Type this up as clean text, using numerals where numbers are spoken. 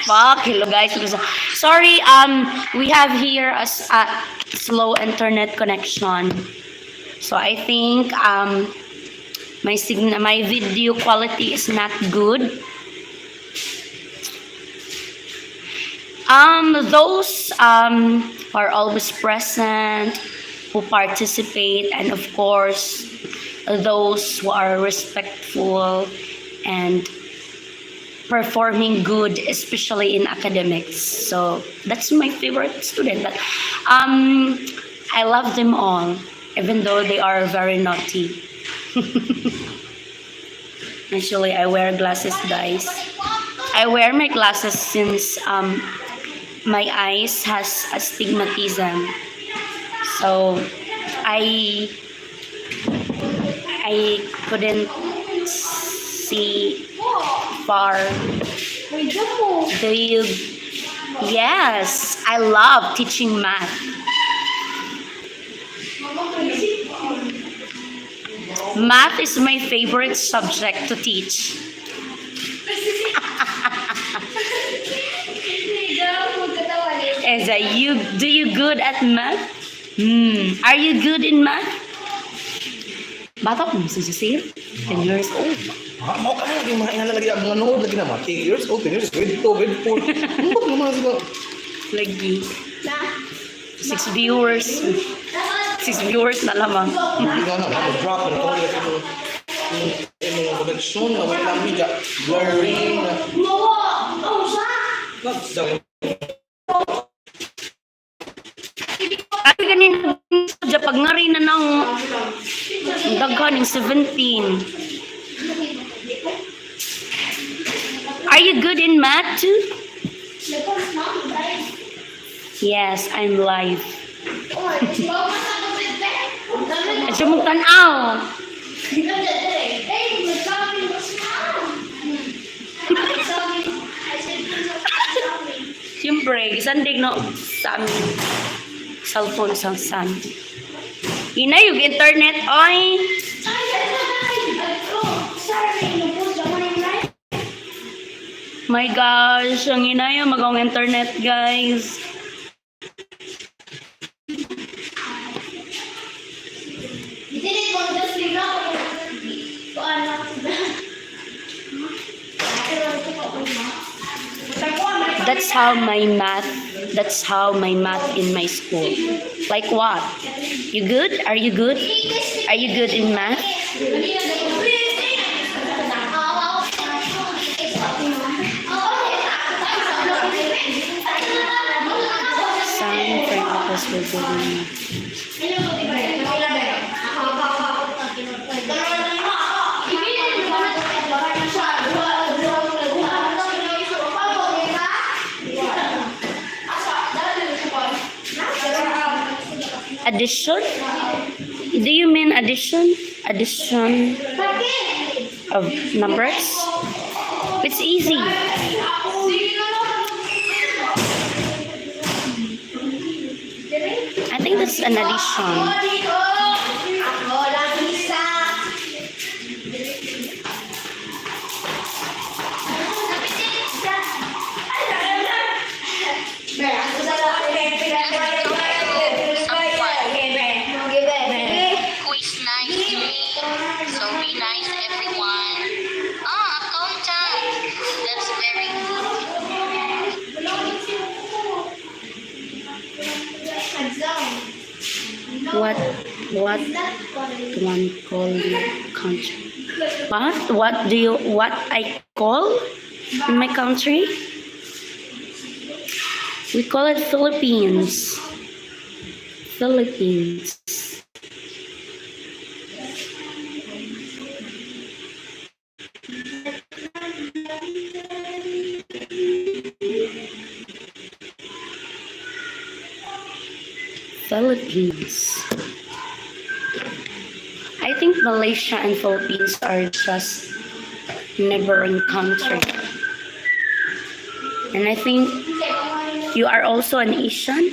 fuck? Hello guys. Sorry, we have here a slow internet connection. So I think my video quality is not good. Those who are always present, who participate, and of course those who are respectful and performing good, especially in academics. So that's my favorite student. But I love them all, even though they are very naughty. Actually, I wear glasses, guys. I wear my glasses since my eyes has astigmatism. So I couldn't see far. Do you? Yes, I love teaching math. Math is my favorite subject to teach. Eza, do you good at math? Are you good in math? Bata ko si Cecile, 10 years old. Mau ka lagi mga lagi ang nanood lagi naman. 8 years old, 10 years, grade 2, grade 4. Ano ba naman sila? Lagi. 6 viewers. 6 viewers na lamang. Hindi nga na, mag-drop na ito yung connection na wait lang media. Blurring na. Ay, ganun sa pag nga rin na ng daghan ng 17. Are you good in math too? Yes, I'm live. Ito mong tanaw. Siyempre, isandig no sa amin. Cellphone sa san. Ina yung internet, oy. My gosh, ang ina yung magawang internet, guys. That's how my math in my school. Like what? You good? Are you good? Are you good in math? Some practicals will go in. Addition? Do you mean addition? Addition of numbers? It's easy. I think that's an addition. What one call your country? What I call in my country? We call it Philippines. Philippines. Philippines. I think Malaysia and Philippines are just neighboring country. And I think you are also an Asian.